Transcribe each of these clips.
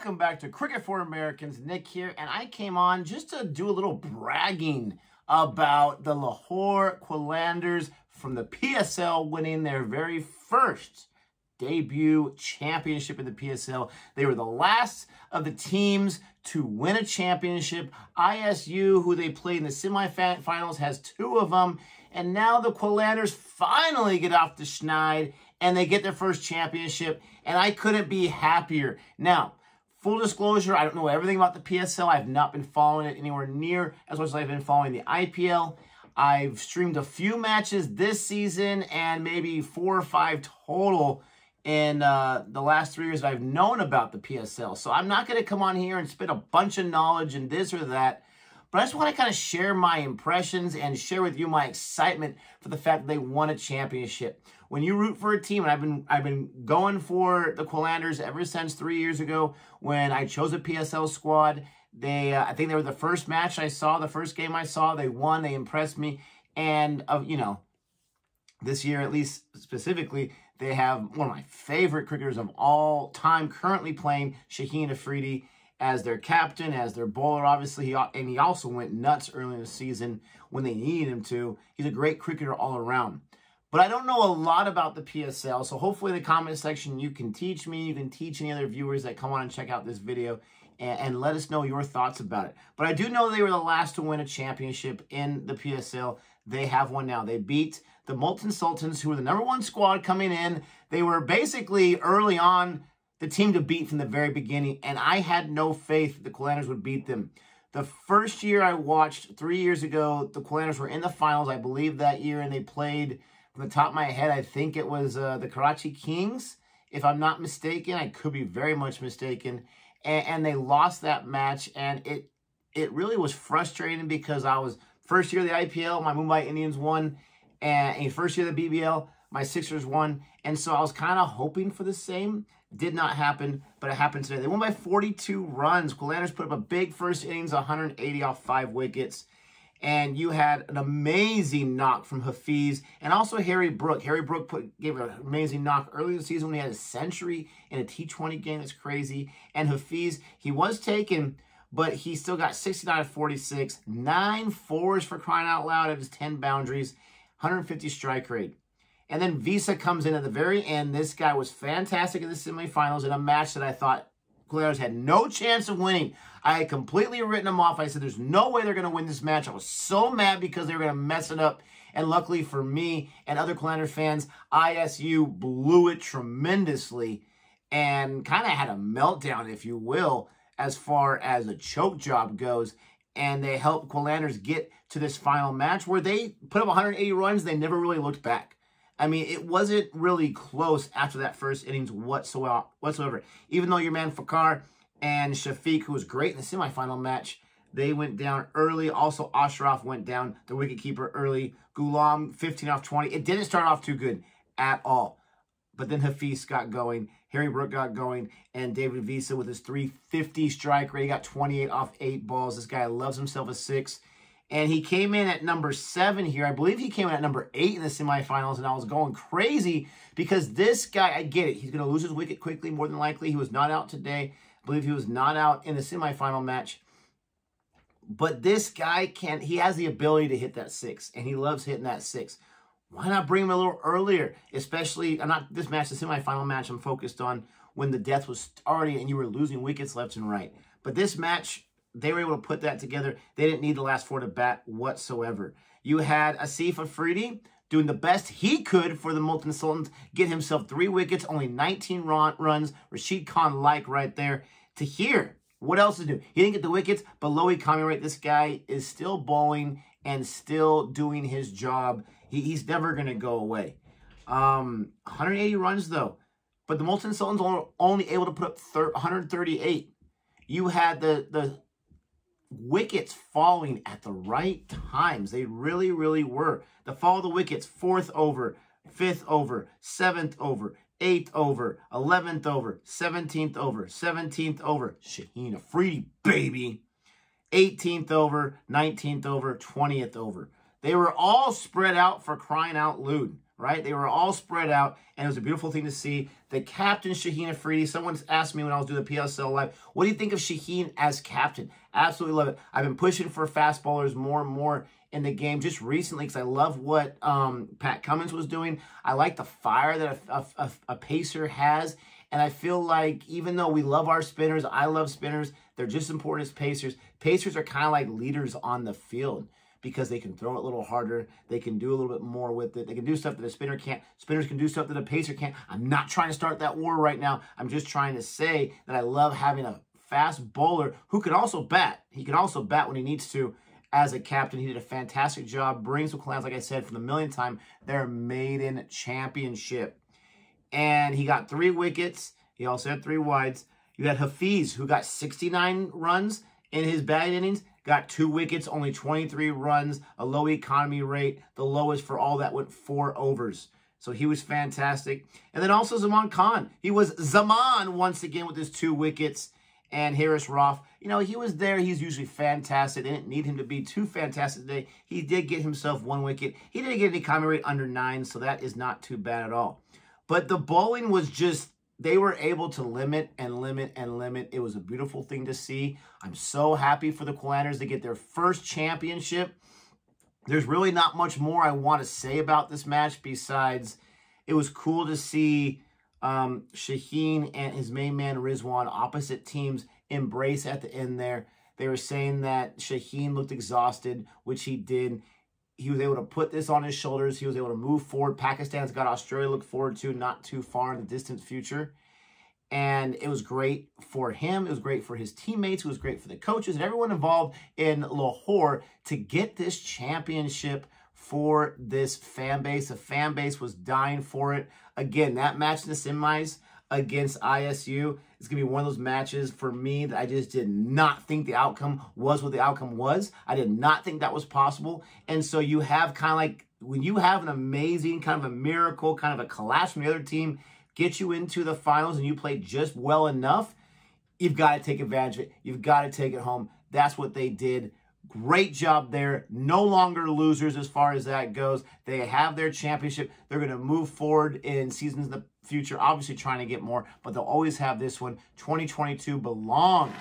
welcome back to Cricket for Americans. Nick here, and I came on just to do a little bragging about the Lahore Qalandars from the PSL winning their very first debut championship in the PSL. They were the last of the teams to win a championship. ISU, who they played in the semifinals, has two of them. And now the Qalandars finally get off the schneid and they get their first championship. And I couldn't be happier. Now, full disclosure, I don't know everything about the PSL. I've not been following it anywhere near as much as I've been following the IPL. I've streamed a few matches this season and maybe 4 or 5 total in the last 3 years I've known about the PSL. So I'm not going to come on here and spit a bunch of knowledge and this or that. But I just want to kind of share my impressions and share with you my excitement for the fact that they won a championship. When you root for a team, and I've been going for the Qalandars ever since 3 years ago when I chose a PSL squad. I think they were the first match I saw, the first game I saw. They won. They impressed me. And you know, this year at least specifically, they have one of my favorite cricketers of all time currently playing, Shaheen Afridi, as their captain, as their bowler. Obviously, he also went nuts early in the season when they needed him to. He's a great cricketer all around. But I don't know a lot about the PSL, so hopefully in the comment section you can teach me, you can teach any other viewers that come on and check out this video, and let us know your thoughts about it. But I do know they were the last to win a championship in the PSL. They have one now. They beat the Multan Sultans, who were the #1 squad coming in. They were basically early on the team to beat from the very beginning, and I had no faith the Qalandars would beat them. The first year I watched, 3 years ago, the Qalandars were in the finals, I believe, that year, and they played, from the top of my head, I think it was the Karachi Kings, if I'm not mistaken. I could be very much mistaken. And they lost that match, and it really was frustrating because I was first year of the IPL, my Mumbai Indians won, and first year of the BBL, my Sixers won, and so I was kind of hoping for the same. Did not happen, but it happened today. They won by 42 runs. Qalandars put up a big first innings, 180 off 5 wickets. And you had an amazing knock from Hafiz and also Harry Brook. Harry Brook gave an amazing knock early in the season when he had a century in a T20 game. That's crazy. And Hafiz, he was taken, but he still got 69 of 46, 9 fours for crying out loud of his 10 boundaries, 150 strike rate. And then Visa comes in at the very end. This guy was fantastic in the semifinals in a match that I thought Qalandars had no chance of winning. I had completely written them off. I said, there's no way they're going to win this match. I was so mad because they were going to mess it up. And luckily for me and other Qalandars fans, ISU blew it tremendously and kind of had a meltdown, if you will, as far as a choke job goes. And they helped Qalandars get to this final match where they put up 180 runs. They never really looked back. I mean, it wasn't really close after that first innings whatsoever. Even though your man Fakhar and Shafiq, who was great in the semifinal match, they went down early. Also, Ashraf went down, the wicketkeeper, early. Ghulam, 15 off 20. It didn't start off too good at all. But then Hafiz got going, Harry Brook got going, and David Visa with his 350 strike rate, he got 28 off 8 balls. This guy loves himself a 6. And he came in at number 7 here. I believe he came in at number 8 in the semifinals, and I was going crazy because this guy, I get it. He's going to lose his wicket quickly, more than likely. He was not out today. I believe he was not out in the semifinal match. But this guy he has the ability to hit that 6, and he loves hitting that 6. Why not bring him a little earlier? Especially, not this match, the semifinal match I'm focused on, when the death was starting and you were losing wickets left and right. But this match, they were able to put that together. They didn't need the last 4 to bat whatsoever. You had Asif Afridi doing the best he could for the Multan Sultans, get himself 3 wickets, only 19 runs. Rashid Khan-like right there. To here, what else to do? He didn't get the wickets, but Loic Kamirat, this guy is still bowling and still doing his job. He's never going to go away. 180 runs, though. But the Multan Sultans were only able to put up 138. You had the wickets falling at the right times. They really, really were. The fall of the wickets, 4th over, 5th over, 7th over, 8th over, 11th over, 17th over, 17th over. Shaheen Afridi, baby. 18th over, 19th over, 20th over. They were all spread out for crying out loud. right? They were all spread out, and it was a beautiful thing to see. The captain, Shaheen Afridi, someone asked me when I was doing the PSL Live, what do you think of Shaheen as captain? Absolutely love it. I've been pushing for fast bowlers more and more in the game just recently because I love what Pat Cummins was doing. I like the fire that a pacer has, and I feel like even though we love our spinners, I love spinners, they're just as important as pacers. Pacers are kind of like leaders on the field, because they can throw it a little harder. They can do a little bit more with it. They can do stuff that a spinner can't. Spinners can do stuff that a pacer can't. I'm not trying to start that war right now. I'm just trying to say that I love having a fast bowler who can also bat. He can also bat when he needs to as a captain. He did a fantastic job. Brings the Clans, like I said, for the millionth time, their maiden championship. And he got 3 wickets. He also had 3 wides. You had Hafiz, who got 69 runs in his batting innings. Got 2 wickets, only 23 runs, a low economy rate. The lowest for all that went 4 overs. So he was fantastic. And then also Zaman Khan. He was Zaman once again with his 2 wickets. And Harris Roth, you know, he was there. He's usually fantastic. They didn't need him to be too fantastic today. He did get himself 1 wicket. He didn't get an economy rate under 9, so that is not too bad at all. But the bowling was just, they were able to limit and limit and limit. It was a beautiful thing to see. I'm so happy for the Qalandars to get their first championship. There's really not much more I want to say about this match besides it was cool to see Shaheen and his main man Rizwan, opposite teams, embrace at the end there. They were saying that Shaheen looked exhausted, which he did. He was able to put this on his shoulders. He was able to move forward. Pakistan's got Australia to look forward to, not too far in the distant future. And it was great for him. It was great for his teammates. It was great for the coaches and everyone involved in Lahore to get this championship for this fan base. The fan base was dying for it. Again, that match in the semis against ISU is going to be one of those matches for me that I just did not think the outcome was what the outcome was. I did not think that was possible. And so you have kind of like, when you have an amazing kind of a miracle, kind of a collapse from the other team, get you into the finals and you play just well enough, you've got to take advantage of it. You've got to take it home. That's what they did. Great job there. No longer losers as far as that goes. They have their championship. They're going to move forward in seasons in the future, obviously trying to get more, but they'll always have this one. 2022 belongs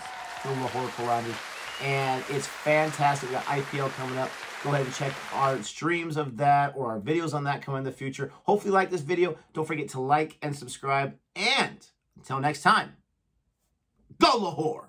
to the Lahore Qalandars, and it's fantastic. We got IPL coming up. Go ahead and check our streams of that or our videos on that coming in the future. Hopefully you like this video. Don't forget to like and subscribe. And until next time, go Lahore!